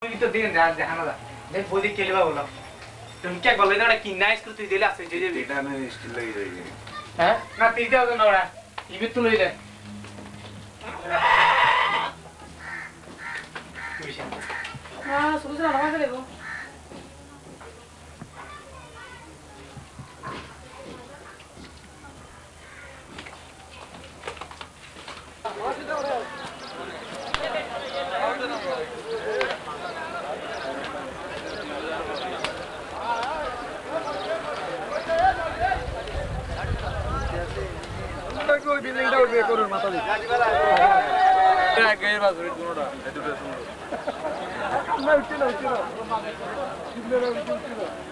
তো দিন দেখানো দা দেখ বদি কেলবা বলো তুমি কি বললে না কি নাইস করে তুই দিলে আসে যে এটা আমি স্টিল লাগি যাই হ্যাঁ না 3000 না ওরা ইবি তো লইলে না সুবিধা না আমাকে দেবো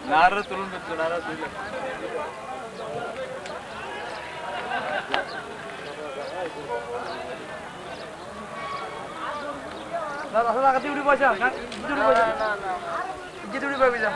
नारा तुलून नारा ডিউটি পয়সা ডিউটি পাবি যা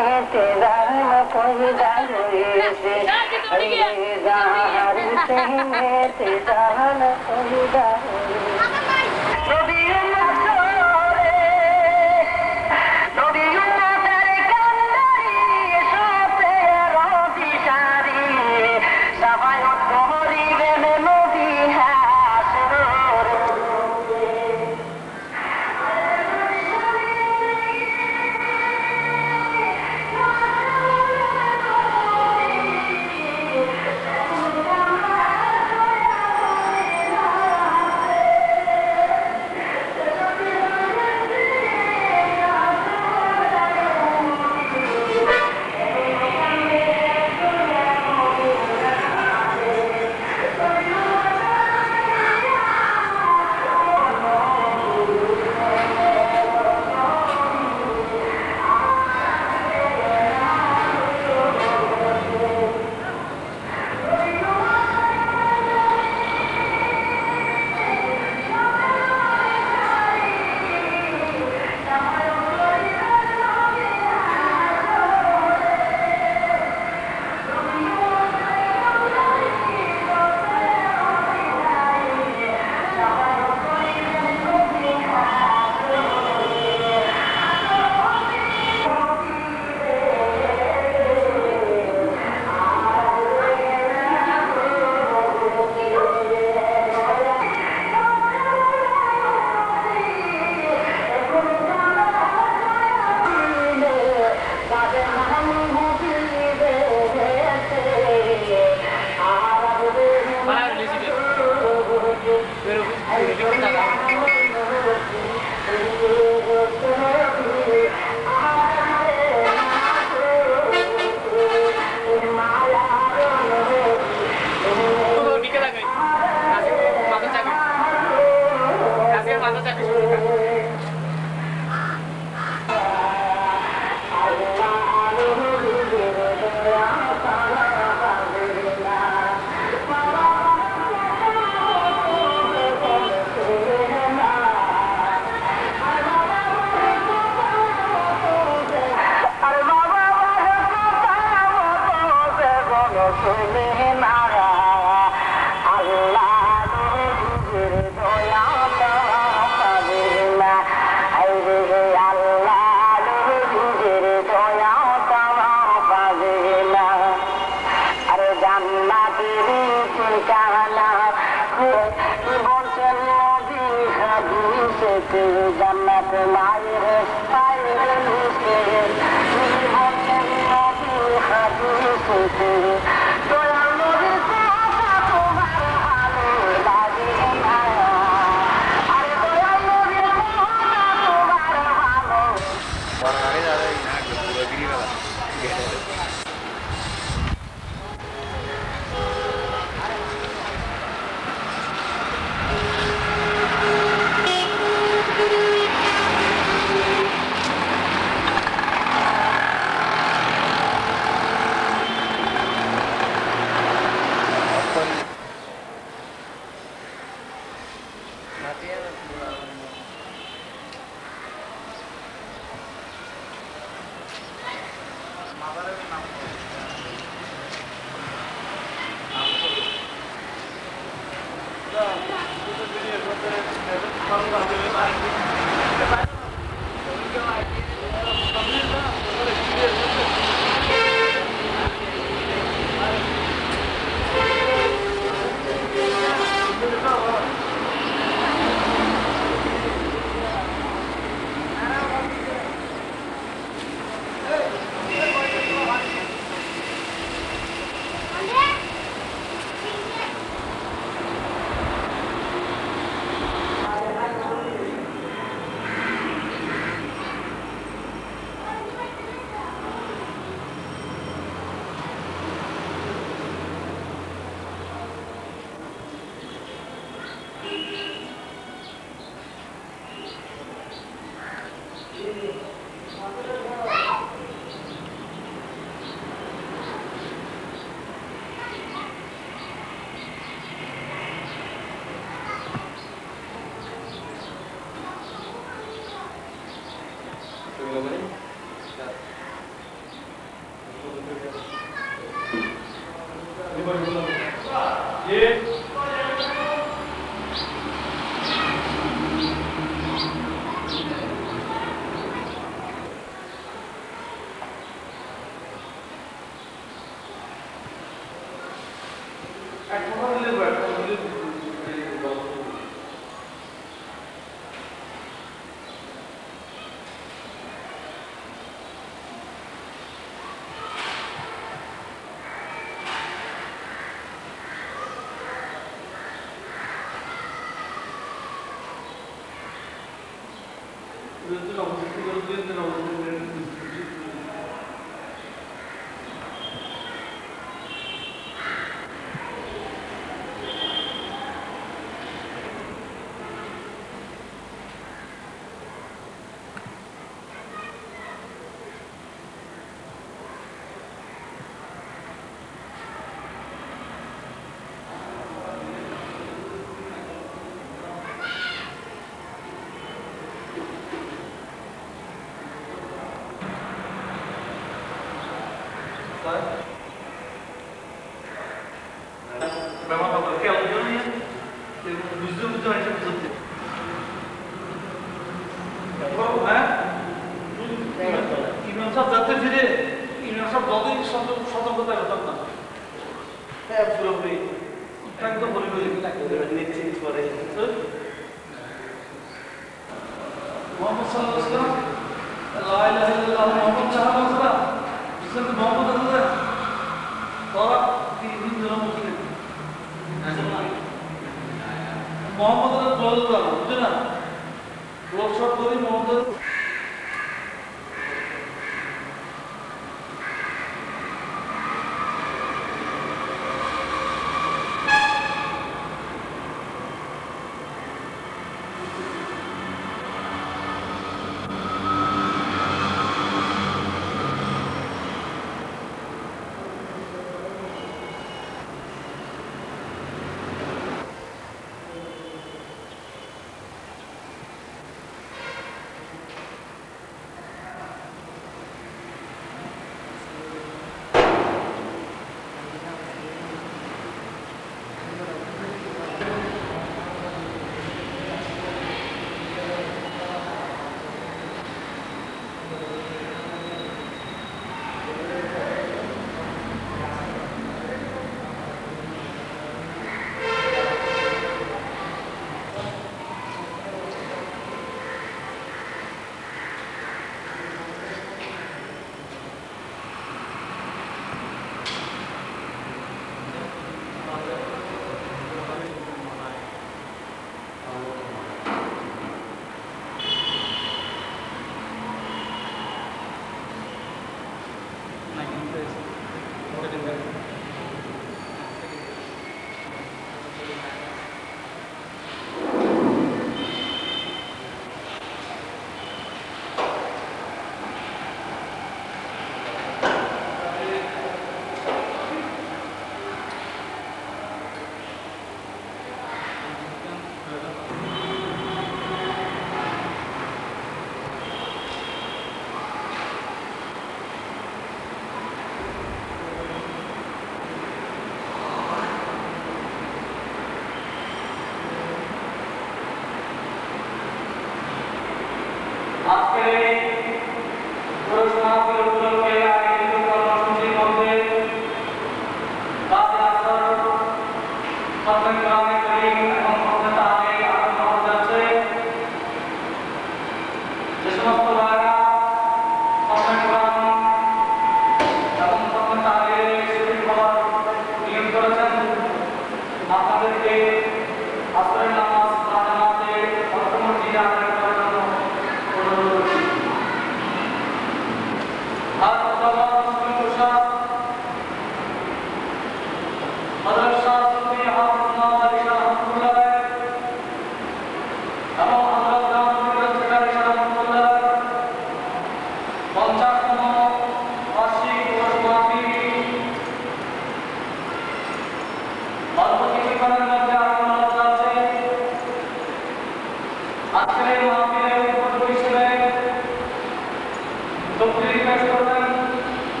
Don't believe that's what I'm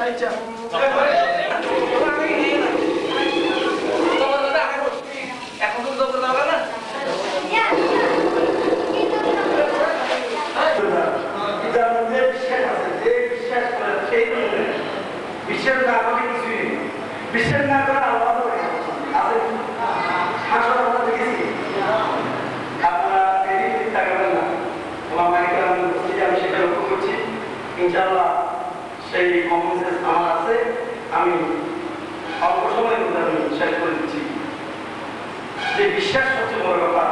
Ayo, এখন তো জবর দাও না বিশ্বের না আমাকে কিছুই নেই বিশ্বের না করে আল্লাহ হাসর আমরা দেখেছি আপনারা এদিক চিন্তা করবেন না আমি সেটা লক্ষ্য করছি ইনশাআল্লাহ সেই কমন সেন্স আমার আছে আমি অল্প সময়ের মধ্যে আমি শেষ করে দিচ্ছি যে বিশ্বাস সবচেয়ে বড় ব্যাপার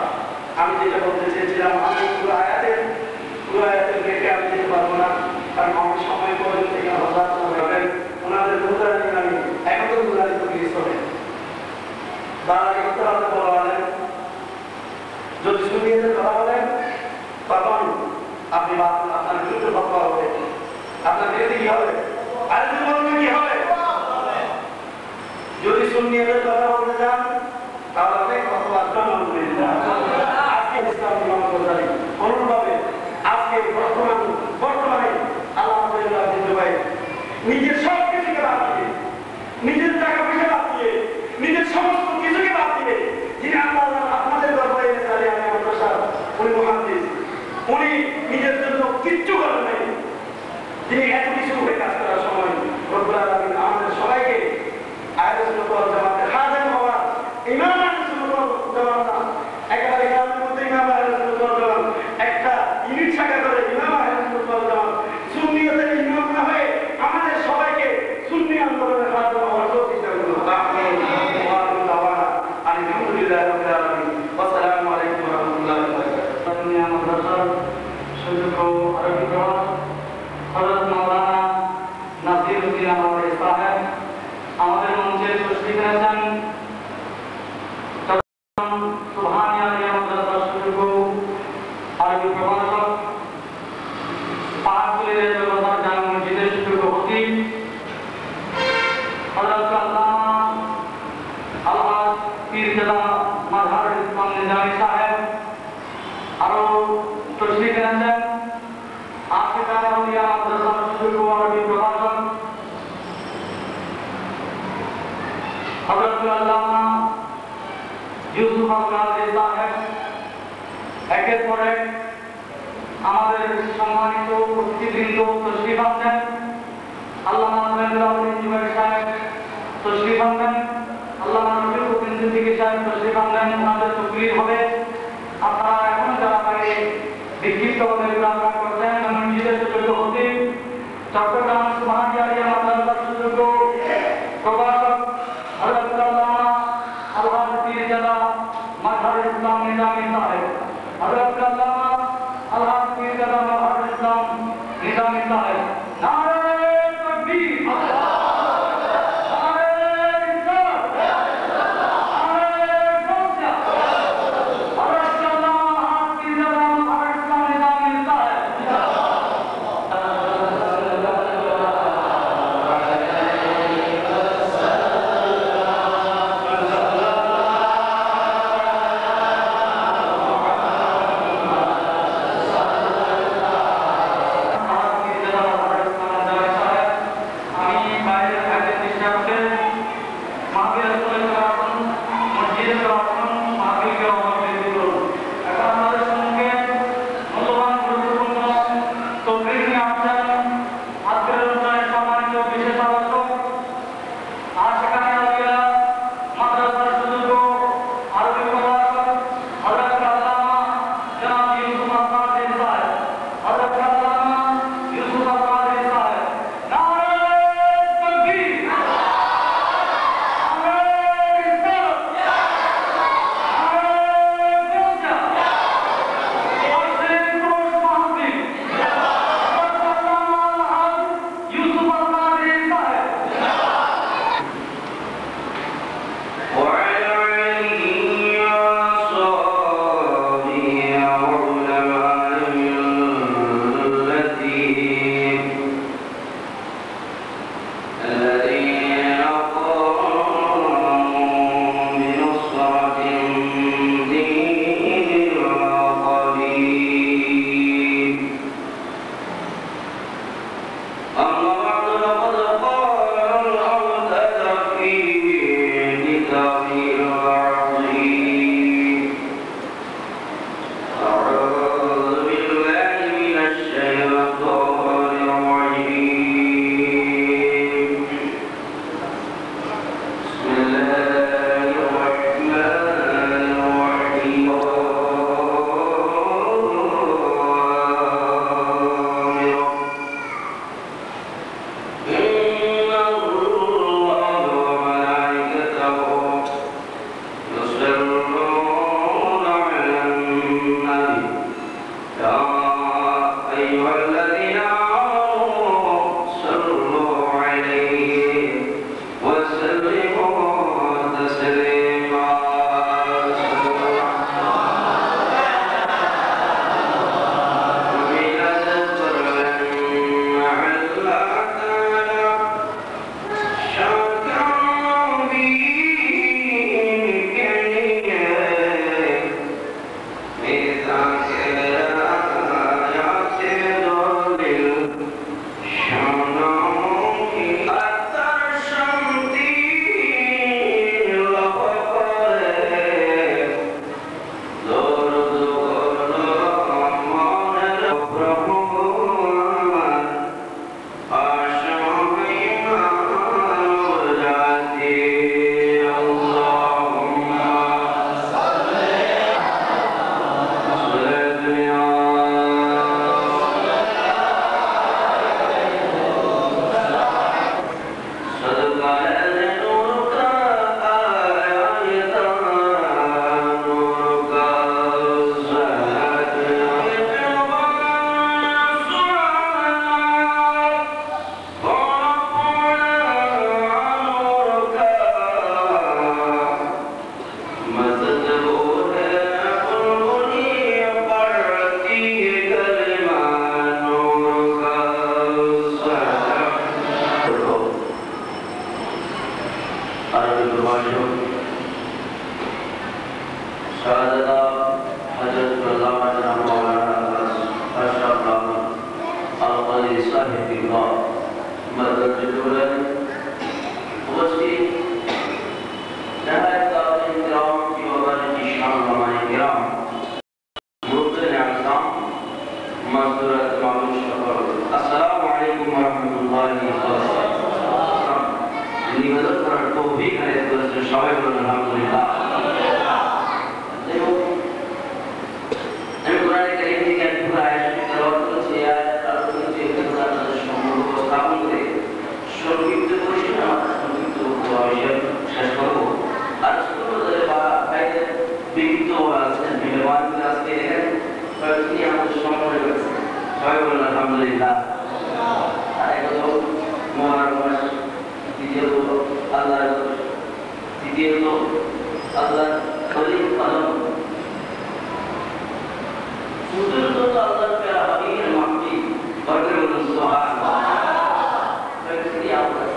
আমি যেটা বলতে চেয়েছিলাম আমি পুরো আয়াতের রেখে আমি যেতে পারবো না কারণ আমার সময় পর্যন্ত এখানে হঠাৎ হবেন ওনাদের মুদ্রানি আমি এখন তো মুদ্রানি তো গিয়ে চলে তারা করতে হবে বলা বলেন যদি শুনিয়ে ধরা বলেন তখন আপনি আপনার বিরুদ্ধে ভাবতে হবে আপনার বিরুদ্ধে কি হবে আর যদি বলবেন কি হবে যদি শুনিয়ে কথা বলতে যান তাহলে অনেক কথা আজকে ইসলাম গ্রহণ করতে পারি অনুরূপভাবে আজকে বর্তমানে আল্লাহ ভাই নিজের সব কিছুকে বাদ দিয়ে নিজের টাকা পয়সা বাদ দিয়ে নিজের সমস্ত কিছুকে বাদ দিয়ে যিনি আপনাদের দরবারে আমি মাদ্রাসা উনি মহাদিস উনি নিজের জন্য কিচ্ছু করেন নাই যিনি এত কিছু কাজ করার সময় রব্বুল আলামিন আমাদের সবাইকে আহলে সুন্নাত ওয়াল জামাতের খাদেম হওয়ার ইমাম আহলে সুন্নাত ওয়াল জামাত একেবারে গ্রামের মধ্যে ইমাম আহলে সুন্নাত ওয়াল জামাত একটা ইউনিট শাখা করে ইমাম আহলে সুন্নাত ওয়াল জামাত সুন্নিয়তের ইমাম না হয়ে আমাদের সবাইকে সুন্নি আন্দোলনের খাদেম হওয়ার তৌফিক দান করুন আমিন ওয়া দাওয়ানা আলহামদুলিল্লাহি রাব্বিল আলামিন আসসালামু আলাইকুম ওয়া রাহমাতুল্লাহি ওয়া বারাকাতুহু দুনিয়া মাদ্রাসার সুযোগ্য আরবি প্রভাব হযরত মাওলানা নাসিরউদ্দিন আমাদের সাহেব আমাদের মঞ্চে উপস্থিত আছেন সুবহানিয়া আলিয়া মাদ্রাসার সুযোগ্য আরবি প্রভাষক পাঁচগুলির জগতার জামে মসজিদের সুযোগ্য খতিব হযরত আল্লামা আলহাজ পীরজাদা মাযহার ইসলাম নিজামী সাহেব আরো তশরিফ এনেছেন আশিকানা আলিয়া মাদ্রাসার সুযোগ্য আরবি প্রভাষক হযরত আল্লামা ইউসুফ আলী সাহেব একের পর এক আমাদের সম্মানিত অতিথিবৃন্দ তশরিফ আনছেন আল্লামা আব্দুল জুবাইর সাহেব তশরিফ আনবেন আল্লামা রফিকুদ্দিন সিদ্দিকী সাহেব তশরিফ আনবেন ওনাদের তকরির হবে আপনারা এখন যারা বাইরে বিক্ষিপ্তভাবে ঘোরাফেরা করছেন মসজিদের সুযোগ্য খতিব চট্টগ্রাম সুবহানিয়া আলিয়া মাদ্রাসার সুযোগ্য প্রভাষক হযরত আল্লামা আলহাজ পীরজাদা মাযহার ইসলাম নিজামী সাহেব হযরত আল্লামা আলহাজ পীরজাদা মাযহার ইসলাম নিজামী সাহেব নারে তাকবীর নারে মাসুদ শাহজাদা হযরত আল্লামা জনাব মাওলানা আশরাফ আল-কাদি সাহেবুল্লাহ মাদারুল উপস্থিত नहायत काबिल किराम की वबार की शान हमारे किराम मुर्तज़ आज़म मज़दूरत मालूम शफर अस्सलामु अलैकुम व रहमतुल्लाहि व बरकातुहू निमदत पर तौफीक है तो शामिल अल्हम्दुलिल्लाह देखो कुरान करीम की क्या पूरा है तेलावत से आयत अर्थ से खुदा का शमूल को स्थापन करे संक्षिप्त कोशिश हमारा संक्षिप्त को आवश्यक শেষ করব আর শুরু করে ভাইদের বিগত আছেন মেহমান আজকে দেখেন কয়েকটি আমাদের সম্মানে করেছে সবাই বলুন আলহামদুলিল্লাহ আর এগুলো মহান মাস দ্বিতীয়ত আল্লাহর তৃতীয়ত আল্লাহর খলিল পালন চতুর্থত আল্লাহর প্যারা হাবিবের মাহফি বরকত বলুন সুবহানাল্লাহ কয়েকটি আমরা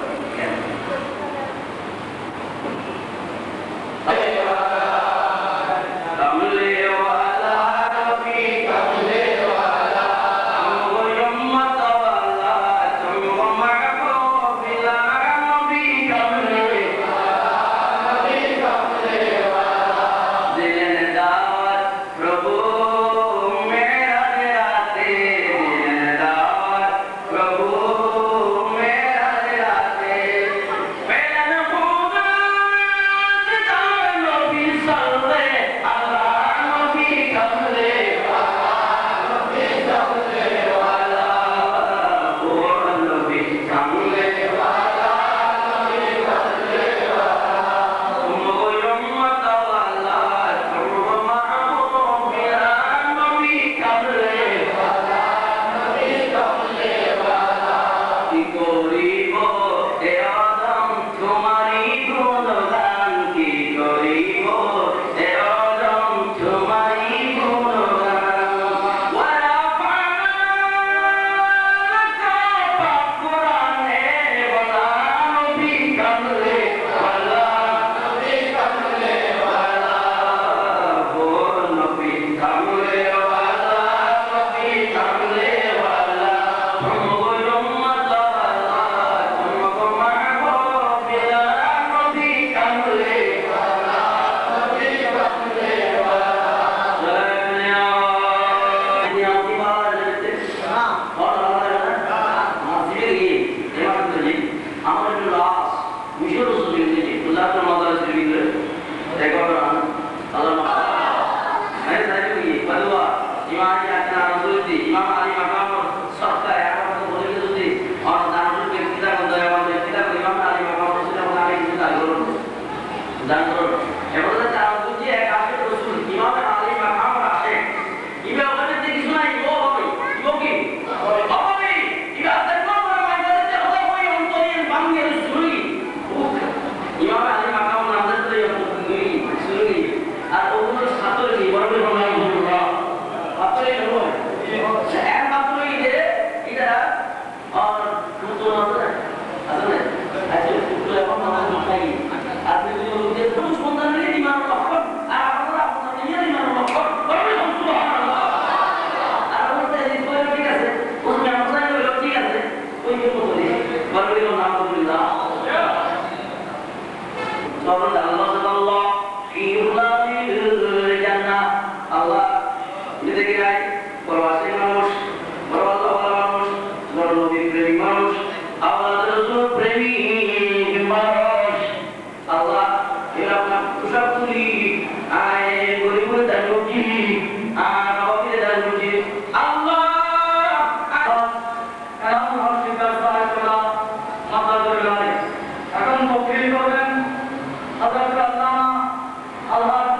Allah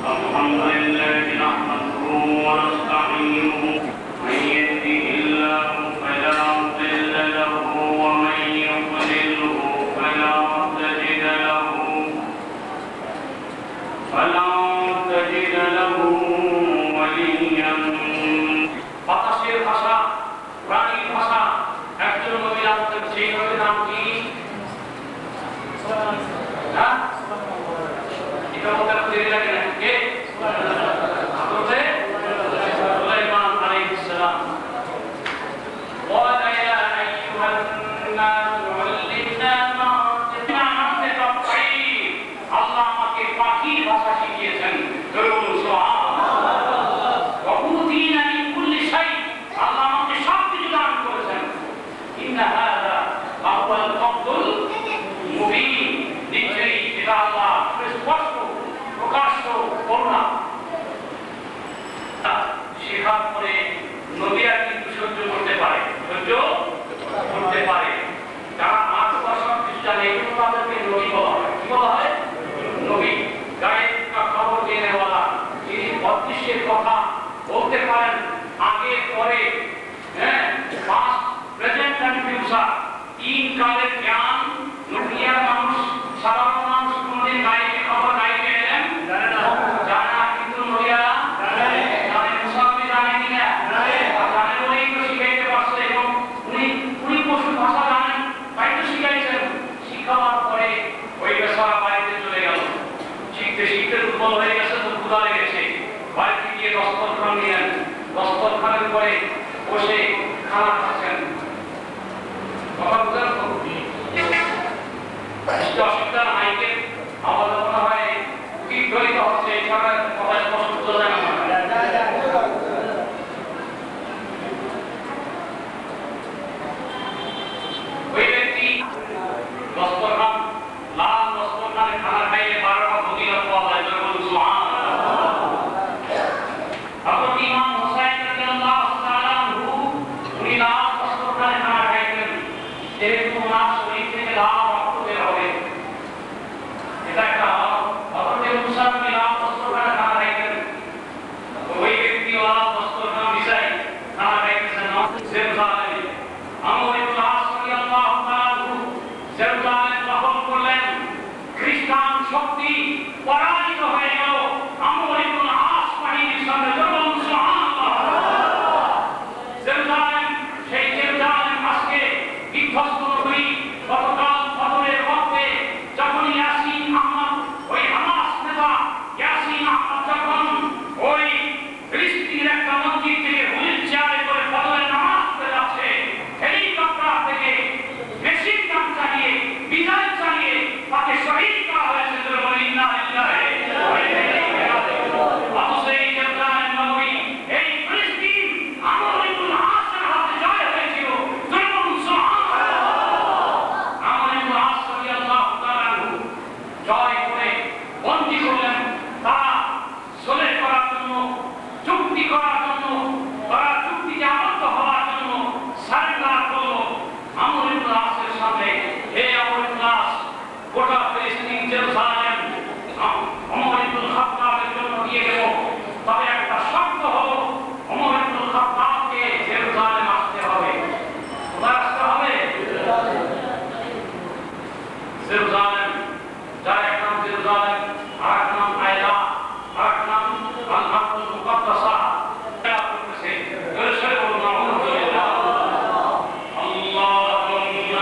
Alhamdulillah. দুর্বল হয়ে গেছে, তো ক্ষুধা লেগেছে, বাড়িতে গিয়ে দস্তরখান নিলেন, দস্তরখানের উপরে বসে খানা খাচ্ছেন। কথা বুঝলেন তো? অসুবিধা মাইকে আওয়াজ মনে হয় বিদ্রোহিত হচ্ছে, এছাড়া কথা স্পষ্ট বোঝা যায় না। ওই ব্যক্তি দস্তরখান, লাল দস্তরখানে খানা খাইলে 12টা ফজিলত পাওয়া যায়। বলুন সুবহানাল্লাহ। হযরত ইমাম হুসাইন রাদিয়াল্লাহু তাআলা আনহু উনি লাল দস্তরখানে খানা খাইতেন, যেহেতু ওনার শরীর থেকে লাল রক্ত বের হবে, এটা একটা হযরত মুসা উনি লাল দস্তরখানে খানা খাইতেন। ওই ব্যক্তি লাল দস্তরখান বিছাই খানা খাইতেছেন জেরুজালেমে। আমর ইবনে আস রাদিয়াল্লাহু তাআলা আনহু জেরুজালেম দখল করলেন, খ্রিস্টান শক্তি পরাজিত হয়ে গেল। আমর ইবনে আস বাহিনীর সামনে বলুন সুবহানাল্লাহ। জেরুজালেম, সেই জেরুজালেম আজকে বিধ্বস্ত করি। গতকাল ফজরের ওয়াক্তে যখন ইয়াসিন আহমদ, ওই হামাস নেতা ইয়াসিন আহমদ যখন ওই ফিলিস্তিনের একটা মসজিদ থেকে হুইল চেয়ারে করে ফজরের নামাজ পড়ে যাচ্ছে, হেলিকপ্টার থেকে মেশিন গান চালিয়ে, মিসাইল চালিয়ে তাকে শহীদ করা হয়েছে। বলে ইন্না লিল্লাহি ওয়া ইন্না ইলাইহি রাজিউন। অথচ এই জেরুজালেম নগরী, এই ফিলিস্তিন আমর ইবনে আসের হাতে জয় হয়েছিল। বলুন সুবহানাল্লাহ। আমর ইবনে আস রাদিয়াল্লাহু তাআলা আনহু জয় করে বন্দী করলেন। তারা সলহ করার জন্য, চুক্তি করার জন্য, তারা চুক্তিতে আবদ্ধ হওয়ার জন্য সারেন্ডার করলো আমর ইবনে আসের সামনে। হে আমর ইবনে আস, গোটা ফিলিস্তিন জেরুজালেম ওমর ইবনে খাত্তাবের জন্য দিয়ে দেব, তবে একটা শর্ত হলো ওমর ইবনে খাত্তাবকে জেরুজালেম আসতে হবে। কোথায় আসতে হবে? জেরুজালেম, যার এক নাম জেরুজালেম, আর এক নাম আয়লা, আর এক নাম আল-আরদুল মুকাদ্দাসা। করতেছে জোরে বলুন আলহামদুলিল্লাহ। আল্লাহুম্মা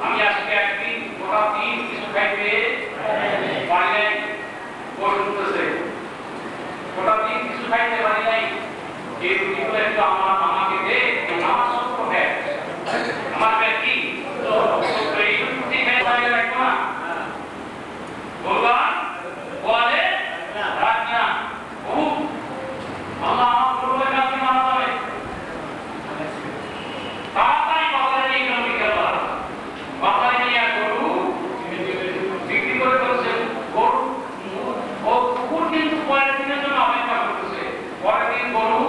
আমি আজকে একদিন গোটা দিন কিছু খাইতে পারি নাই, বসে গোটা দিন কিছু খাইতে পারি নাই, এই রুটিগুলো একটু আমাকে দে, আমার সত্য হ্যাঁ, আমার ব্যক্তি এই রুটি খাই পাইলে রাখবো না, বলবা বলে রাখ না, বহু আল্লাহ আমার করবো এটা আপনি মানা যাবে। তাড়াতাড়ি বাজারে নিয়ে গেল বিকেলবেলা, বাজারে নিয়ে গরু বিক্রি করে ফেলছেন। গরু ও কুকুর কিন্তু পরের দিনের জন্য অপেক্ষা করতেছে, পরের দিন গরু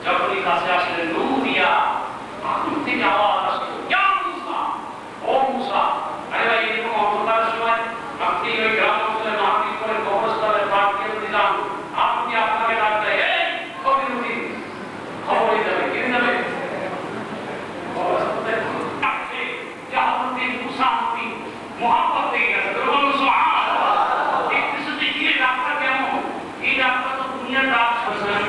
যখনই কাছে আসলেন নূরিয়া আগুন থেকে আওয়াজ আসলো, ইয়া মুসা, ও মুসা। আরে ভাই, এরকম অন্ধকারের সময় আপনি ওই গ্রাম অঞ্চলে মাহফিল করে কবরস্থানের পাড় দিয়ে যান, আপনি আপনাকে ডাক দেয়, এই কবিরুদ্দিন, খবর হয়ে যাবে, কে যাবে? মোহাম্মদ হয়ে গেছে, একটু সাথে গিয়ে ডাক্তার কেমন? এই ডাক্তার তো দুনিয়ার ডাক শুনছেন।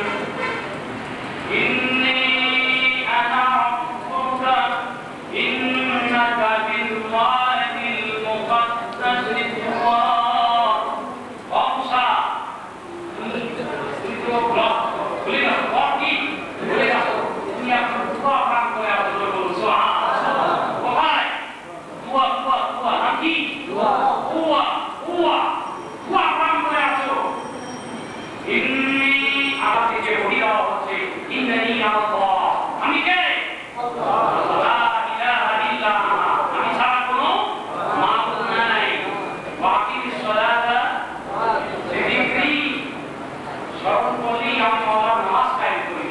আমি কে? আমি ছাড়া কোনো মাবুদ নাই। বাকির সালাতা যিকরি, স্মরণ করলেই আমি আল্লাহর নামাজ কায়েম করি।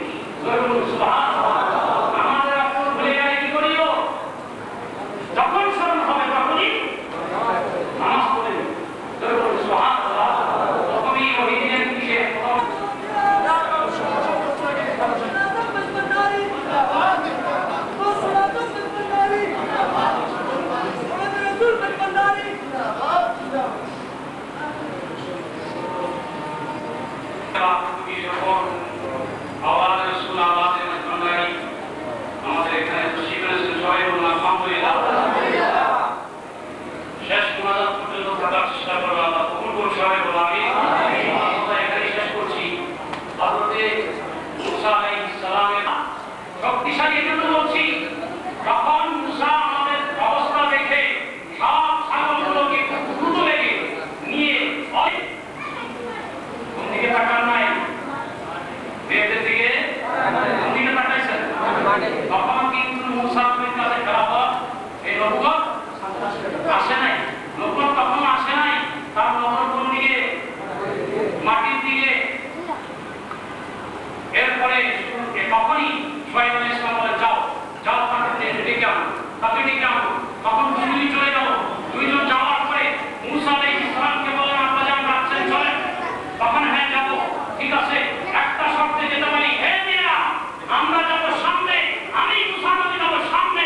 সুবহানাল্লাহ। আমাদের আপন ভুলে গেলে কি করিও? যখন স্মরণ হবে তখনই নামাজ পড়ে সুবহানাল্লাহ। তখনই ওই দিনের কিসে আমাদের এখানে তো শিখেছেন সবাই বলুন আলহামদুলিল্লাহ। শেষ মোনাজাত পর্যন্ত থাকার চেষ্টা করবো, আল্লাহ কবুল করুন, সবাই বলুন আমিন। আমরা এখানে শেষ করছি। হযরতে মুসা আলাইহিস সালামের শক্তিশালী এজন্য বলছি, যখন মুসা আমাদের অবস্থা দেখে সব ছাগলগুলোকে দ্রুত লেগে নিয়ে কোন দিকে তাকান নাই? মেয়েদের দিকে কোন দিকে তাকাইছেন? তখন কিন্তু মুসা নবীর কাছে খারাপ এই নবুয়ত আসে নাই। নবুয়ত তখন আসে নাই, কারণ নবুয়ত কোন দিকে? মাটির দিকে। এরপরে তখনই শুআয়ব আলাইহিস সালাম বলে, যাও যাও, তাকে ডেকে আনো, তাকে ডেকে আনো। তখন দুইজন চলে যাও। দুইজন যাওয়ার পরে মুসা আলাইহিস সালামকে বললেন, আপনি যান, রাখছেন, চলেন। তখন হ্যাঁ যাবো, ঠিক আছে, একটা শর্তে যেতে পারি, হে মেয়েরা, আমরা যাবো সামনে, আমি মুসা নবী যাবো সামনে।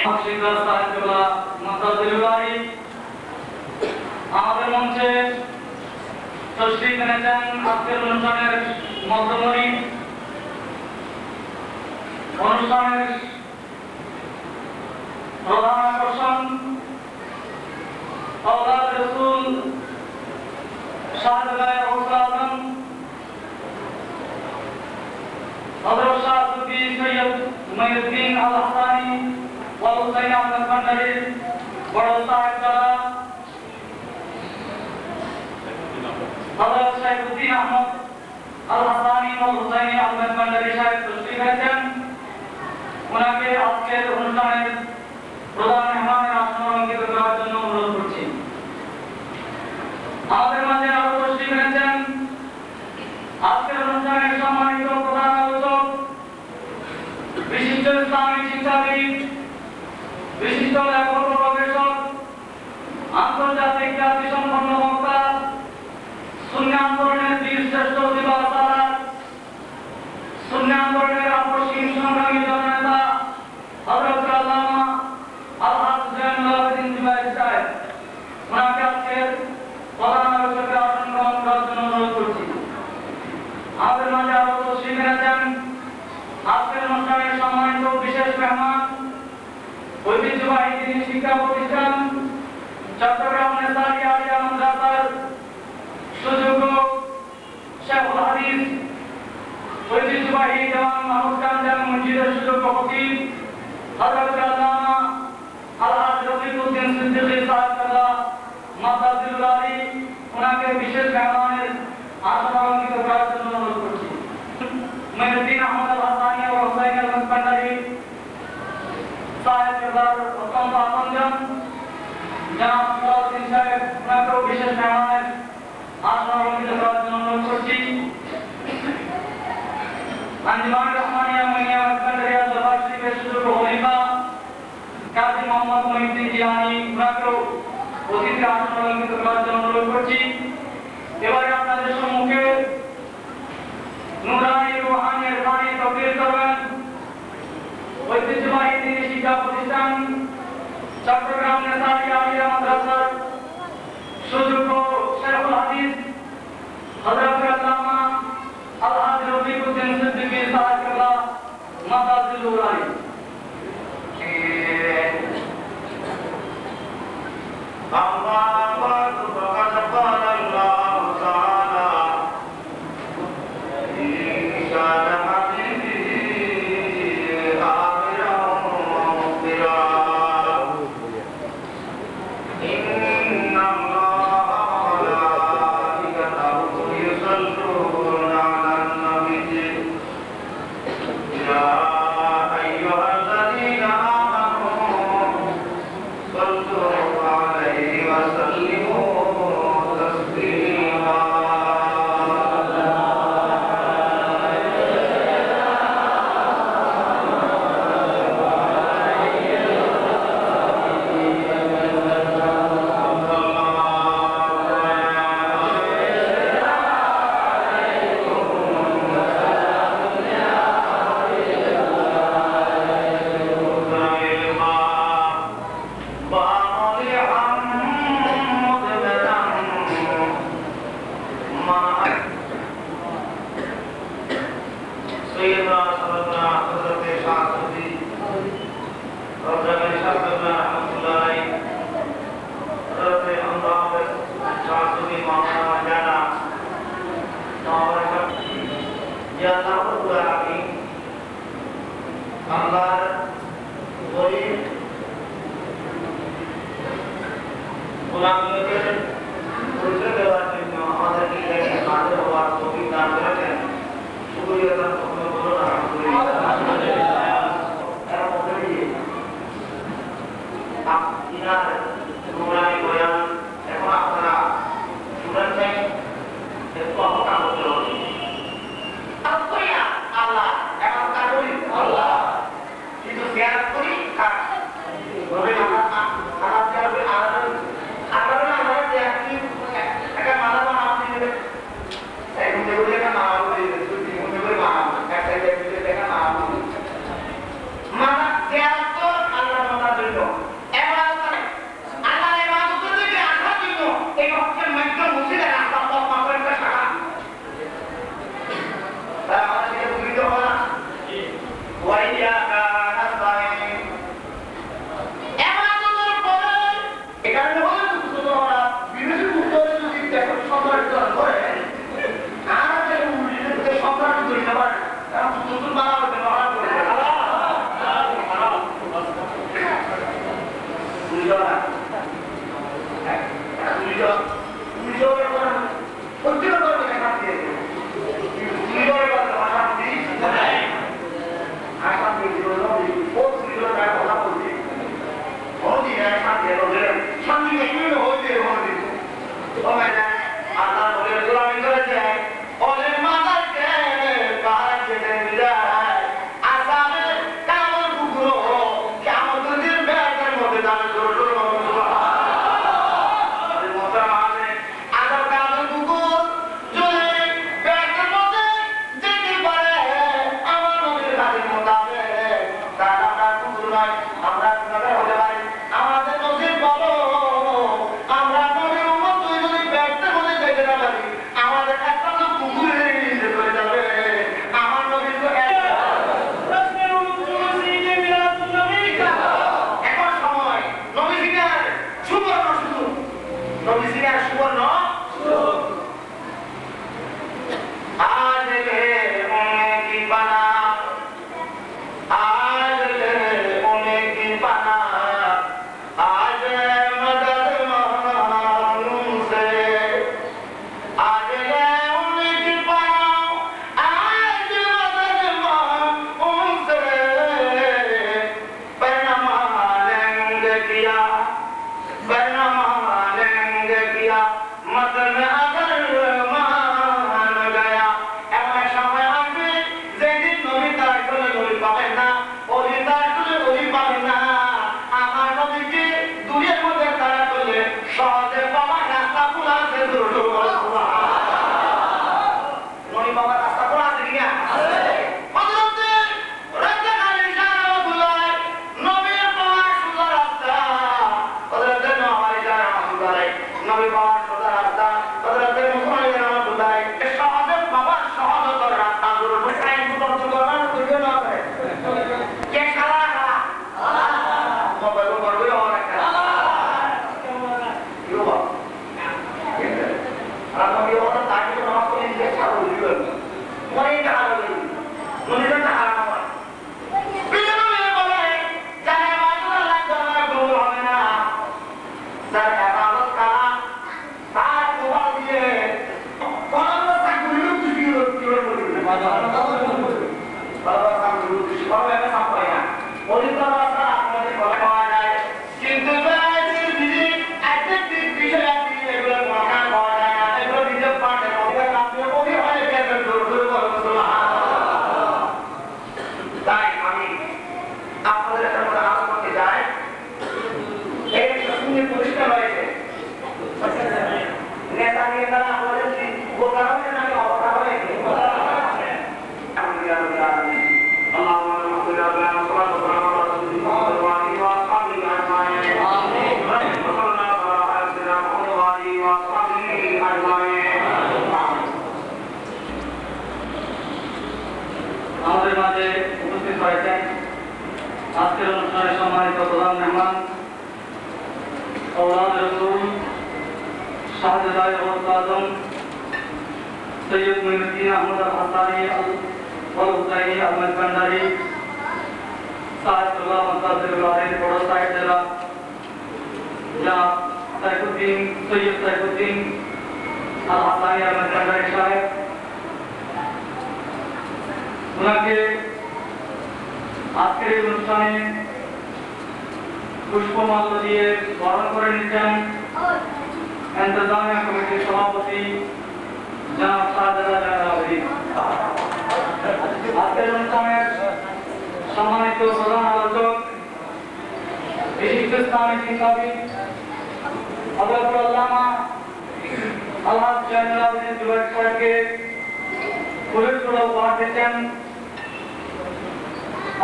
আমাদের মঞ্চে তশরিফ এনেছেন আজকের অনুষ্ঠানের মধ্যমণি, অনুষ্ঠানের প্রধান আকর্ষণ আওলাদ রাসূল শাহজালাল আজম হযরত শাহ সুফি সৈয়দ মুঈনুদ্দিন আল হাসানী ওয়া হুসাইন আহমদ ভান্ডারীর বড় সাহেবজাদা হযরত শাইখুদ্দিন আহমদ আল হাসানী ও হুসাইন আহমদ ভান্ডারী সাহেব তশরিফ এনেছেন। ওনাকে আজকের অনুষ্ঠানের প্রধান মেহমানের আসন অলঙ্কৃত করার জন্য অনুরোধ করছি। আমাদের মাঝে আরো তশরিফ এনেছেন আজকের অনুষ্ঠানের সম্মানিত প্রধান আলোচক, বিশিষ্ট ইসলামিক শিক্ষাবিদ, বিশিষ্ট লেখক ও গবেষক, আন্তর্জাতিক খ্যাতিসম্পন্ন বক্তা, সুন্নি আন্দোলনের বীরশ্রেষ্ঠ দিবাসার, সুন্নি আন্দোলনের আপসহীন সংগ্রামী জননেতা হযরত আল্লামা আলহাজ জয়নুল আবেদিন জুবাইর সাহেব, ওনাকে আজকের প্রধান আলোচকের আসন গ্রহণ করার জন্য অনুরোধ করছি। আমাদের মাঝে আরো তশরিফ এনেছেন আজকের অনুষ্ঠানের সম্মানিত বিশেষ মেহমান, ঐতিহ্যবাহী দিনী শিক্ষা প্রতিষ্ঠান চট্টগ্রাম নেসারি আলিয়া মাদ্রাসার সুযোগ্য শেখুল হাদিস, ঐতিহ্যবাহী দেওয়ান মাহমুদ খান জামে মসজিদের সুযোগ্য খতিব হযরত আল্লামা আলহাজ রফিকুদ্দিন সিদ্দিকী সাহেব মাদ্রাসুল আলী, ওনাকে বিশেষ মেহমানের আসন অলঙ্কৃত করার জন্য অনুরোধ করছি। মুঈনুদ্দিন আহমদ আল হাসানী ও হুসাইন আহমদ ভান্ডারী সাহেবজাদার অত্যন্ত আপনজন জনাব সালাউদ্দিন সাহেব, ওনাকেও বিশেষ মেহমানের আসন অলঙ্কৃত করার জন্য অনুরোধ করছি। আঞ্জুমান রহমানিয়া মুনিয়া মাসকান্দারিয়া দরবার শরীফের সুযোগ্য খলিফা কাজী মোহাম্মদ মহিউদ্দিন জিলানী উনাকেও অতিথির আসন অলঙ্কৃত করার জন্য অনুরোধ করছি। এবারে আপনাদের সম্মুখে নুরানি রুহানি ইরফানি তকরীর করবেন ঐতিহ্যবাহী দিনী শিক্ষা প্রতিষ্ঠান চট্টগ্রাম নেসারি আলিয়া মাদ্রাসার সুযোগ্য শেখুল হাদিস হযরত আল্লামা আলহাজ রফিকুদ্দিন সিদ্দিকী সাহেব কেবলা মাদাজিলুল আলী। অধিকার আছে আপনাদের কথা পাওয়া যায় কিন্তু আমাদের মাঝে উপস্থিত হয়েছেন আজকের অনুষ্ঠানে সম্মানিত প্রধান মেহমান আওলাদ রাসূল শাহজালাল আজম সৈয়দ মুঈনুদ্দিন আহমদ আল হাসানি আল হুসাইনি আহমদ ভান্ডারী সাহেবুল্লাহ মুস্তাফিজুল্লাহের বড় সাহেব জেলা জনাব সাইফুদ্দিন সৈয়দ সাইফুদ্দিন আল হাসানি আহমদ ভান্ডারী সাহেব ওনাকে আজকের এই অনুষ্ঠানে পুষ্পমাল্য দিয়ে বরণ করে নিচ্ছেন ইন্তজামিয়া কমিটির সভাপতি জনাব শাহজালাল আলাউদ্দি। আজকের অনুষ্ঠানের সম্মানিত প্রধান আলোচক বিশিষ্ট ইসলামী শিক্ষাবিদ হযরত আল্লামা আলহাজ জয়নুল আবেদিন জুবায়ের সাহেবকে ফুলের তোড়া উপহার দিচ্ছেন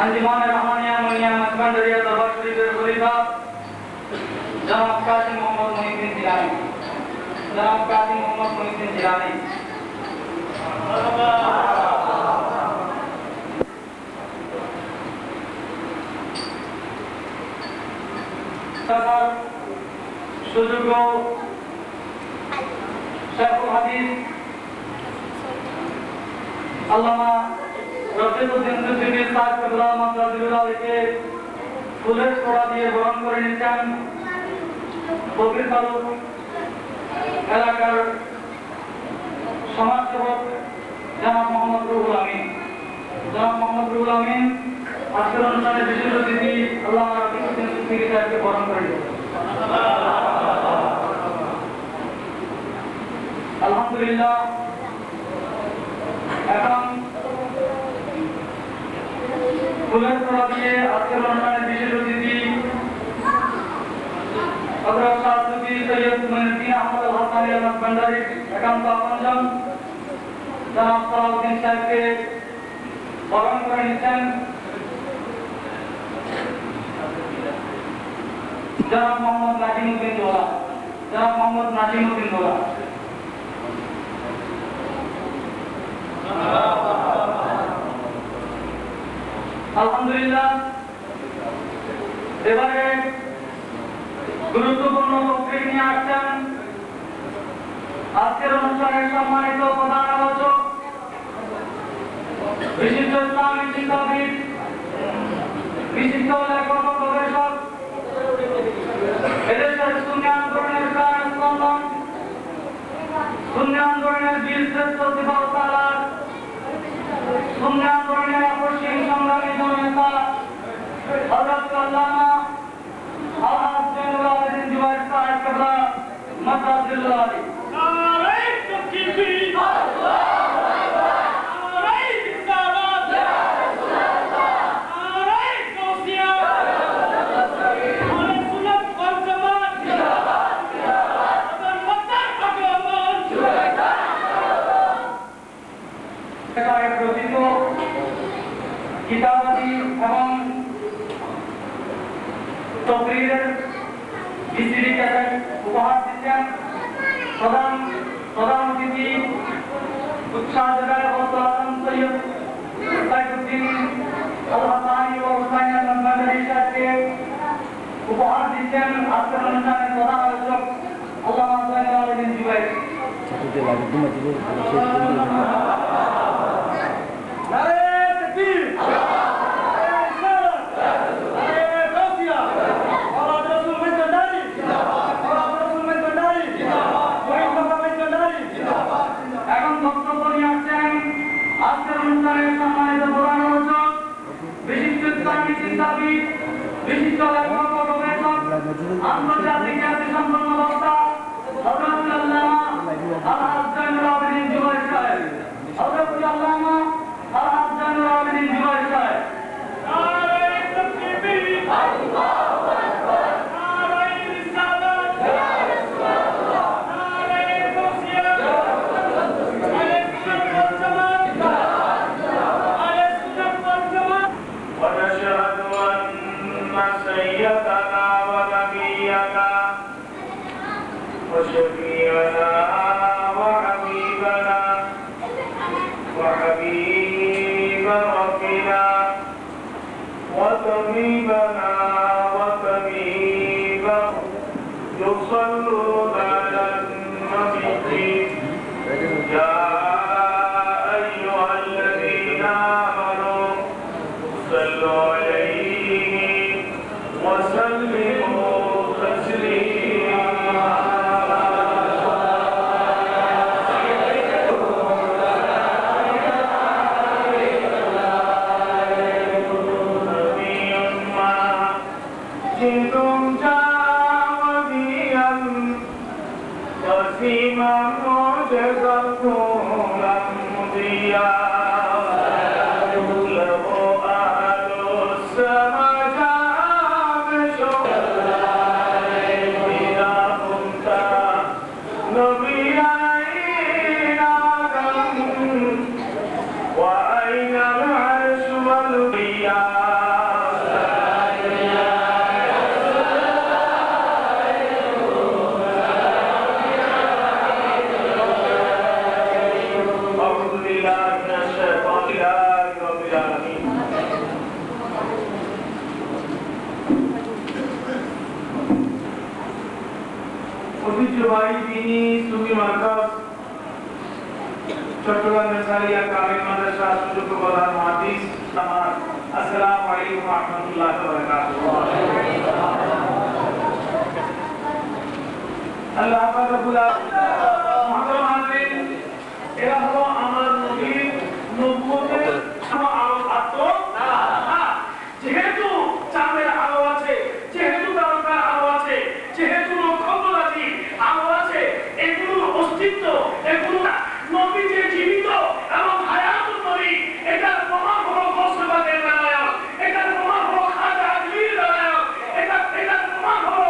अंजुमान रहमानिया मुनिया मकबंदरिया दरबार शरीफের খলিফা जनाब कासिम मोहम्मद मुहिद्दीन जिलानी जनाब कासिम मोहम्मद मुहिद्दीन जिलानी সুযোগ্য শেখুল হাদিস আল্লামা রফিকুদ্দিন সিদ্দিকী সাহেব কিবলা মাদ্রাসাকে ফুলের তোড়া দিয়ে বরণ করে নিচ্ছেন ফকির তালুক এলাকার সমাজসেবক জনাব মোহাম্মদ রুহুল আমিন। জনাব মোহাম্মদ রুহুল আমিন আজকের অনুষ্ঠানে বিশেষ অতিথি আল্লামা রফিকুদ্দিন সিদ্দিকী সাহেবকে বরণ করে নিচ্ছেন। আলহামদুলিল্লাহ। এখন ফুলের তোড়া দিয়ে আজকের অনুষ্ঠানের বিশেষ অতিথি হযরত শাহসুফি সৈয়দ মুঈনুদ্দিন আহমদ আল হাসানি আহমদ ভান্ডারী একান্ত আপনজন জনাব সালাউদ্দিন সাহেবকে বরণ করে নিচ্ছেন জনাব মোহাম্মদ নাজিমউদ্দিন দোলা। জনাব মোহাম্মদ নাজিমউদ্দিন দোলা। আলহামদুলিল্লাহ। এবারে গুরুত্বপূর্ণ বক্তব্য নিয়ে আসছেন আজকের অনুষ্ঠানের সম্মানিত প্রধান আলোচক বিশিষ্ট ইসলামী শিক্ষাবিদ বিশিষ্ট লেখক ও গবেষক এদেশের সুন্নি আন্দোলনের প্রাণ স্পন্দন সুন্নি আন্দোলনের বীর শ্রেষ্ঠ সিপাহ সালার সুন্নি আন্দোলনের আপসীন সংগ্রামী জননেতা হযরত আল্লামা আলহাজ জয়নুল আবেদিন জুবায়ের সাহেব কিবলা মাদ্রাসাতুল্লাহ আলী। নারে তাকবীর নারে রিসালাত নারে গাউসিয়া নারে সুন্নাত ওয়াল জামাত জিন্দাবাদ জিন্দাবাদ মাদ্রাসার আগমন সাহেব রচিত কিতাবাদি এবং তকরীরের ভিসিডি ক্যাসেট উপহার দিচ্ছেন প্রধান অতিথি শাহজালাল আজম সৈয়দ সাইফুদ্দিন আল হাসানি ও হুসাইন আহমদ ভান্ডারী সাহেবকে উপহার দিচ্ছেন আজকের অনুষ্ঠানের প্রধান আলোচক আল্লামা জয়নুল আবেদিন জুবায়ের। নারে তাকবীর এখন বক্তব্য নিয়ে আসছেন আজকের অনুষ্ঠানের সম্মানিত প্রধান আলোচক বিশিষ্ট ইসলামী চিন্তাবিদ, বিশিষ্ট লেখক ও গবেষক, আন্তর্জাতিক খ্যাতি সম্পন্ন বক্তা হযরত আল্লামা আলহাজ জয়নুল আবেদিন জুবাইর সাহেব, হযরত আল্লামা আলহাজ জয়নুল আবেদিন জুবাইর সাহেব। سيدنا ونبينا وشفيعنا وحبيبنا وحبيب ربنا وطبيبنا وطبيب يصلون على النبي يا أيها الذين آمنوا صلوا عليه وسلموا تسليما جئتم جاوديا وسيما معجزا طولا مضيا له أهل السماء إذا كنت نبيا أين آدم وأين العرش والقيام ঐতিহ্যবাহী দিনী সুফি মার্কাজ চট্টগ্রাম নেসারিয়া কামিল মাদ্রাসা সুযোগ্য প্রধান মুহাদ্দিস আমার আসসালামু আলাইকুম ওয়া রাহমাতুল্লাহি ওয়া বারাকাতুহু। আল্লাহ পাক রব্বুল আলামিন এরা হলো আমার নবীর নবুয়তের আলো আত্ম না যেহেতু চাঁদের আলো আছে, যেহেতু তারকার আলো আছে, যেহেতু নক্ষত্ররাজি আলো আছে, এগুলোর অস্তিত্ব এগুলো নবী যে জীবিত এবং হায়াতুন নবী এটার প্রমাণ হলো গৌসবাদের বেলায়াত, এটার প্রমাণ হলো খাজা আজমির বেলায়াত, এটার প্রমাণ হলো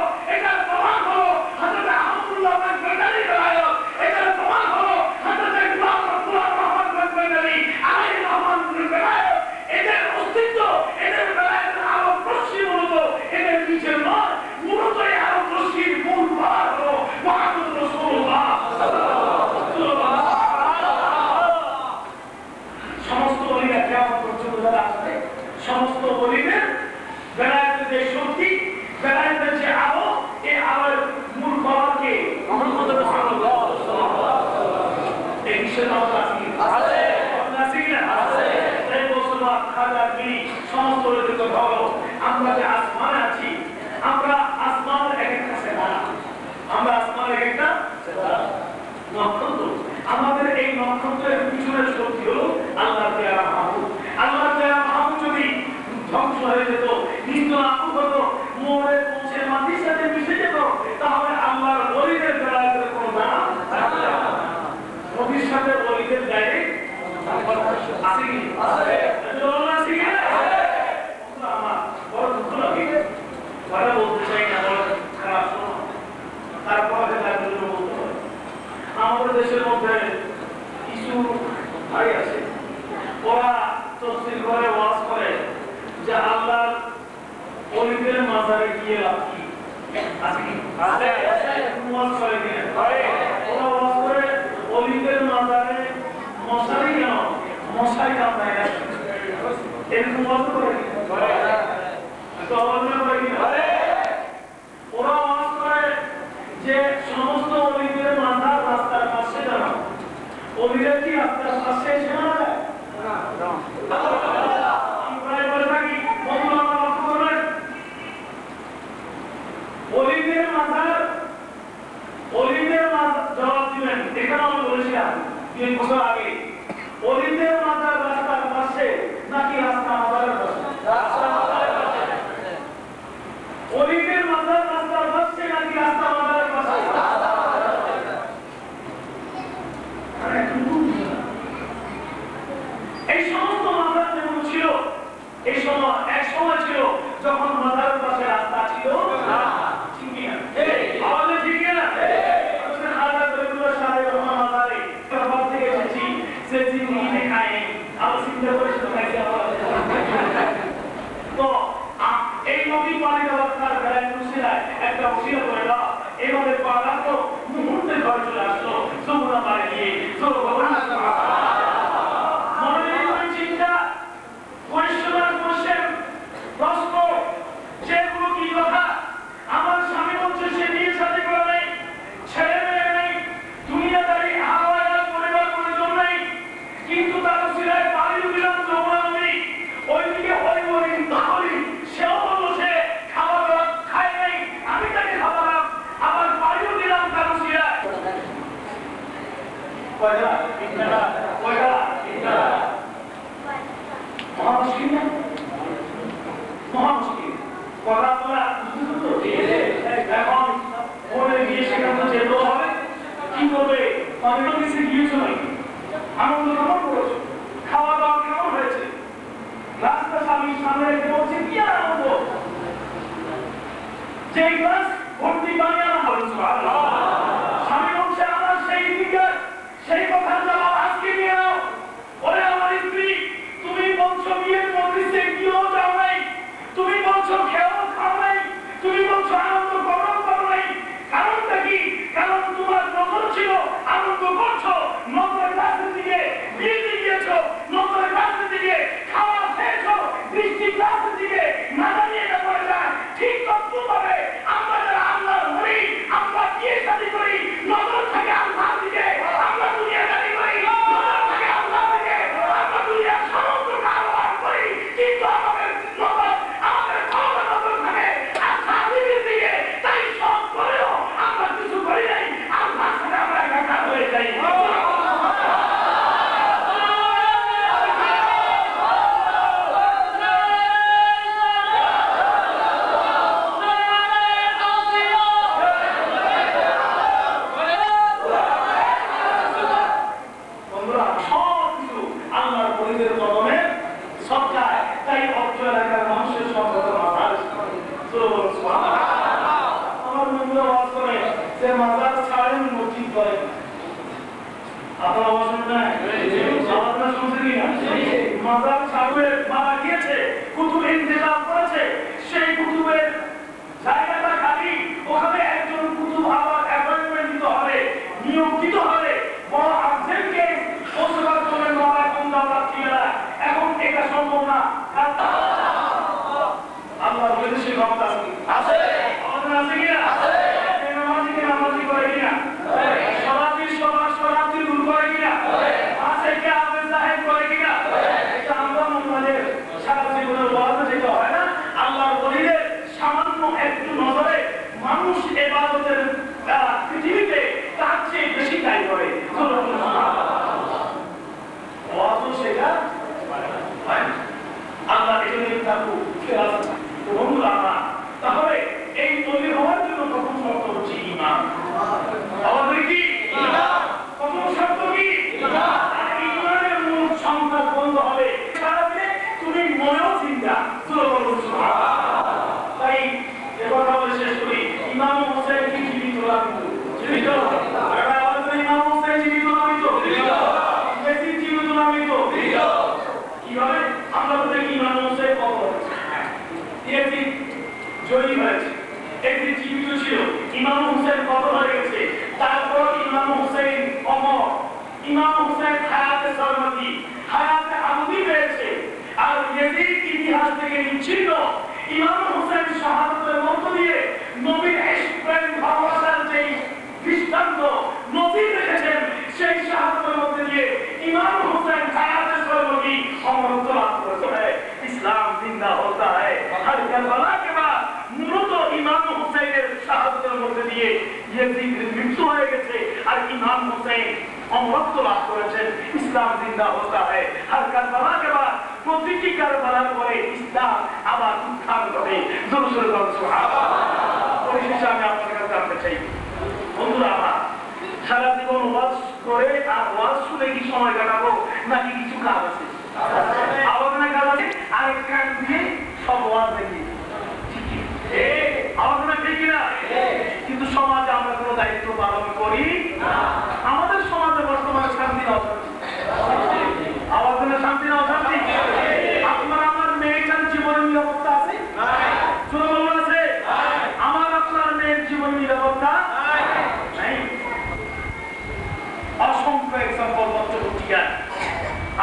হযরত আহমদুল্লাহ বাগদাদী বেলায়াত, এটার প্রমাণ হলো হযরত ইমাম আব্দুল্লাহ রহমান বাগদাদী আলাইহির রহমাতুল বেলায়াত। এদের অস্তিত্ব, এদের বেলায়াতের আলো রশ্মি মূলত এদের নিচের নয়, মূলত এই আলো রশ্মির মূল ভার হলো মুহাম্মদ রাসূলুল্লাহ সাল্লাল্লাহু সমস্ত ওলিরা কিয়ামত পর্যন্ত যারা আসবে, সমস্ত ওলিদের বেলায়েতের যে শক্তি, বেলায়েতের যে আলো, এই আলোর মূল ভারকে মুহাম্মদ রাসূলুল্লাহ সাল্লাল্লাহু আলাইহি এই বিষয়ে আমাদের আছে আছে এই মুসলমান খাজা গিরি সমস্ত ওলিদের কথা হলো আমরা যে আসমানে আছি, আমরা আসমানের এক একটা সেতারা, আমরা আসমানের এক একটা সেতারা নক্ষত্র। আমাদের এই নক্ষত্রের পিছনের শক্তি হলো আল্লাহর দেয়া মাহবুব। আল্লাহর দেয়া মাহবুব যদি ধ্বংস হয়ে যেত, নিত্য আপু হতো, মোড়ে পৌঁছে মাটির সাথে মিশে যেত, তাহলে আল্লাহর ওলিদের বেলায়েতের কোনো দাম থাকতো না। নবীর সাথে ওলিদের ডাইরেক্ট আছে কি? আছে। আছে কি? আমার বড় দুঃখ লাগে, কথা বলতে চাই না, বড় খারাপ শোনা, তারপরে তার জন্য বলতে হয়। আমাদের দেশের মধ্যে কিছু ভাই আছে, ওরা তফসির করে ওয়াজ করে যে আল্লাহর ওলিদের মাজারে গিয়ে লাভ কি আছে কি? আছে। ওয়াজ করে কিনা? ওরা ওয়াজ করে ওলিদের মাজারে মশারি কেন? মশারি কামড়ায় না, এরকম ওয়াজ করে কিনা? তো ওয়াজ করে কিনা? ওরা ওয়াজ করে যে সমস্ত ওলিদের মাজার রাস্তার পাশে দাঁড়ানো, ওলিরা কি রাস্তার পাশে এসে মারা যায়? আমরা এবারে থাকি বন্ধুরা, আমরা লক্ষ্য করবেন ওলিদের মাজার জবাব দিবেন। এখানে আমি বলেছিলাম 3 বছর আগে, ওলিদের মাজার রাস্তার পাশে নাকি রাস্তা মাজারের পাশে? রাস্তা মাজারের পাশে। সময় ছিল যখন মাজারের পাশে রাস্তা ছিল না। ঠিক কি না? আমাদের ঠিক কি না? হাজার রবিউল্লাহ সাহেব রহমান মাজারে বাবার থেকে এসেছি, সে জিন্দেগি খায় আর চিন্তা করে খাইছে। তো এই নদী পানি দেওয়ার বেলায় মুসিলায় একটা ওসিয়ত করে দাও, এভাবে পাড়া তো মুহূর্তে ঘরে চলে আসলো, যমুনা পাড়ে গিয়ে চিন্তা পরিশ্রমের কোশ্চেন প্রশ্ন যেগুলো কি কথা, আমার স্বামী বলছে সে বিয়ে শাদী করে নেই, ছেলে মেয়ে নেই, দুনিয়াদারি হাওয়ায় পরিবার পরিজন নেই, কিন্তু তার সিরায় পানি দিলাম যমুনা নদী, ওইদিকে ওই বলি তাহলে সেও বললো সে খাওয়া দাওয়া খায় নাই, আমি তাকে খাওয়ালাম, আবার পানিও দিলাম তার সিরায়। কয়টা? তিনটা। কয়টা? তিনটা। মহা মুশকিল না? মহা মুশকিল। কথা আপনারা বুঝতেছেন তো? এখন ওরে গিয়ে সেখানে যেতে হবে, কি করবে? অনেক কিছু গিয়েছো নাকি? আনন্দ কেমন করেছো? খাওয়া দাওয়া কেমন হয়েছে? রাস্তা স্বামীর সামনে রেখে বলছে কি আর আনন্দ? যে গ্লাস ভর্তি পানি আনা হয়েছে, স্বামী বলছে আমার সেই দিকের সেই কথার জবাব আজকে নিয়ে নাও। ওরে আমার স্ত্রী, তুমি বলছো বিয়ের মজলিসে গিয়েও যাও নাই, তুমি বলছো খেয়েও খাও নাই, তুমি বলছো আনন্দ করো নাই, কারণটা কি? কারণ তোমার নজর ছিল আনন্দ করছো, নজরের কাছের দিকে বিয়েতে গিয়েছো, নজরের কাছের দিকে খাওয়া খেয়েছো, বৃষ্টি কাছের দিকে না জানিয়ে এটা পড়ে যায়। ঠিক তদ্রুপভাবে আমরা যারা আল্লাহর হই, আমরা বিয়ে শাদী করি, নজর থাকে আল্লাহর দিকে, আমরা দুনিয়াদারি করি, নজর থাকে আল্লাহর দিকে, আমরা দুনিয়ার সমস্ত কারবার করি, কিন্তু আমাদের নজর, আমাদের ক্ষমতা নজর থাকে আল্লাহর দিকে। তাই সব করেও আমরা কিছু করি নাই, আল্লাহর সাথে আমরা একাকার হয়ে যাই। সেই কুতুবের জায়গাটা খালি, ওখানে একজন কুতুব আবার অ্যাপয়েন্টমেন্ট দিতে হবে, নিয়োগ দিতে হবে, বড় আর্জেন্টকে পৌঁছবার জন্য নয় কম দাওয়া ছিল। এখন এটা সম্ভব না। আল্লাহ বলেছে সে ক্ষমতা আছে, আমাদের আছে কিনা? নামাজিকে নামাজি করে কিনা? শরাবি দূর করে কিনা? আছে কে আবেদ জাহেদ করে কিনা? এটা আমরা আমাদের সারা জীবনের ওয়াদা যেটা হয় না, আল্লাহর ওলিদের সামান্য একটু নজরে মানুষ ইবাদতের পৃথিবীতে তার চেয়ে বেশি দায়ী করে। সেটা আল্লাহ এজন্য থাকু বন্ধুরা আমার। তাহলে এই তৈরি হওয়ার জন্য প্রথম শর্ত হচ্ছে ঈমান। আমাদের কি প্রথম শর্ত কি? আর ঈমানের মূল সংখ্যা বন্ধ হবে সারাদিনে তুমি মনেও চিন্তা তাই এবার আমরা শেষ করি। ইমাম হোসেন কি জীবিত না? জীবিত। ইমাম হোসেন জীবিত না? বেশি জীবিত না? কিভাবে? আমরা তো দেখি ইমাম হোসেন কত একদিন জয়ী হয়েছে, একদিন জীবিত ছিল, ইমাম হোসেন কত হয়ে গেছে, তারপর ইমাম হোসেন অমর, ইমাম হোসেন হায়াতে সরমতি, হায়াতে আবদি পেয়েছে। আর ইয়াজিদ ইতিহাস থেকে নিচ্ছিল ইমাম হোসেন শাহাদাতের মধ্য দিয়ে নবীর ইশক প্রেম ভালোবাসার যেই দৃষ্টান্ত নবী রেখেছেন, সেই শাহাদাতের মধ্য দিয়ে ইমাম হোসেন হায়াতে সরমতি অমরত্ব লাভ করেছে। ইসলাম জিন্দা হতা হয় হর কারবালা के बाद। মূলত ইমাম হোসেনের শাহাদাতের মধ্য দিয়ে ইয়াজিদের মৃত্যু হয়ে গেছে, আর ইমাম হোসেন অমরত্ব লাভ করেছেন। ইসলাম জিন্দা হতা হয় হর কারবালা के बाद। প্রতিটি কারবালার পরে ইসলাম আবার উত্থান ঘটে। জোরে জোরে বলুন সুবহানাল্লাহ। পরিশেষে আমি আপনাদের কাছে জানতে চাই, বন্ধুরা আমার, সারা জীবন ওয়াজ করে আর ওয়াজ শুনে কি সময় কাটাবো, নাকি কিছু কাজ আছে? আবার কাজ আছে, আরেক কাজ দিয়ে সব সমাজ দেখি আলোচনা ঠিক না, কিন্তু সমাজে আমরা কোনো দায়িত্ব পালন করি আমাদের সমাজে বর্তমানে শান্তি না অশান্তি, আলোচনা শান্তি না অশান্তি। আপনার আমার মেয়েটার জীবনের নিরাপত্তা আছে, আছে আমার আপনার মেয়ের জীবনের নিরাপত্তা নাই। অসংখ্য এক্সাম্পল পত্রিকা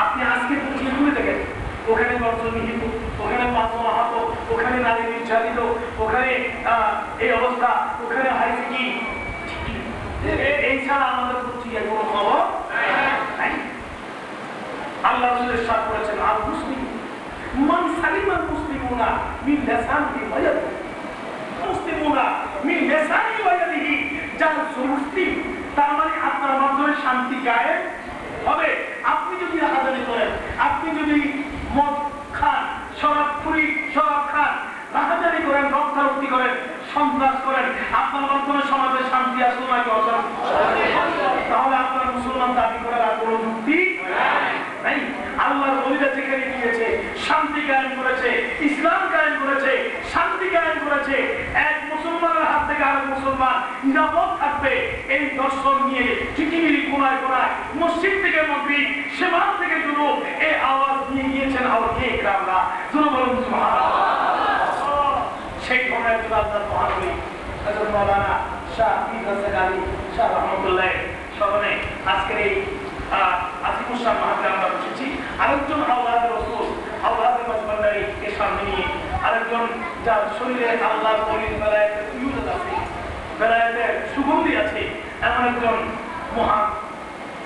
আপনি আজকে পত্রিকা খুলে দেখেন, ওখানে দর্শন নিহিত, ওখানে পাঁচজন আহত, ওখানে নারী নির্যাতিত, ওখানে এই অবস্থা, ওখানে হাইসিকি। এই ছাড়া আমাদের পত্রিকায় কোনো খবর নাই। আল্লাহ রাসূলের সাথ করেছেন আল মুসলিম মান সালিমাল মুসলিমুনা মিন লিসানিহি ওয়া ইয়াদিহি, মুসলিমুনা মিন লিসানিহি ওয়া ইয়াদিহি, যারা মুসলিম তার মানে আপনার মাধ্যমে শান্তি কায়েম হবে। আপনি যদি রাহাজানি করেন, আপনি যদি মদ খান, শরাব খান, রাহাজানি করেন, রক্তারক্তি করেন, সন্ত্রাস করেন, আপনার মাধ্যমে সমাজে শান্তি আসলো নাকি অশান্তি? তাহলে আপনার মুসলমান দাবি করার আর কোনো যুক্তি নাই। আল্লাহর ওলিরা যেখানে গিয়েছে শান্তি কায়েম করেছে, ইসলাম কায়েম করেছে, শান্তি কায়েম করেছে, এক মুসলমানের হাত থেকে আরেক মুসলমান নিরাপদ থাকবে, এই দর্শন নিয়ে পৃথিবীর কোনায় কোনায়, মসজিদ থেকে মসজিদ, সীমান্ত থেকে যুবক এই আওয়াজ নিয়ে গিয়েছেন। আওয়াজে একরামরা শুনে বলুন সুবহানাল্লাহ। সেই ধরনের আল্লাহর মহানবী হযরত মাওলানা শাহ পীর হাসান আলী শাহ রহমাতুল্লাহ স্মরণে আজকের এই আসিফুর শাহ মাহফিলে আমরা বসেছি। আরেকজন আওলাদ রাসূল, আওলাদ মাজবান্দারি কে সামনে নিয়ে, আরেকজন যার শরীরে আল্লাহর ওলির বেলায়েতের ইউজাত আছে, বেলায়েতের সুগন্ধি আছে, এমন একজন মহান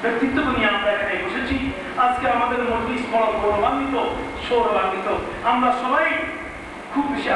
ব্যক্তিত্বকে নিয়ে আমরা এখানে বসেছি। আজকে আমাদের মজলিস বড় গৌরবান্বিত, সৌরভান্বিত। আমরা সবাই খুব বেশি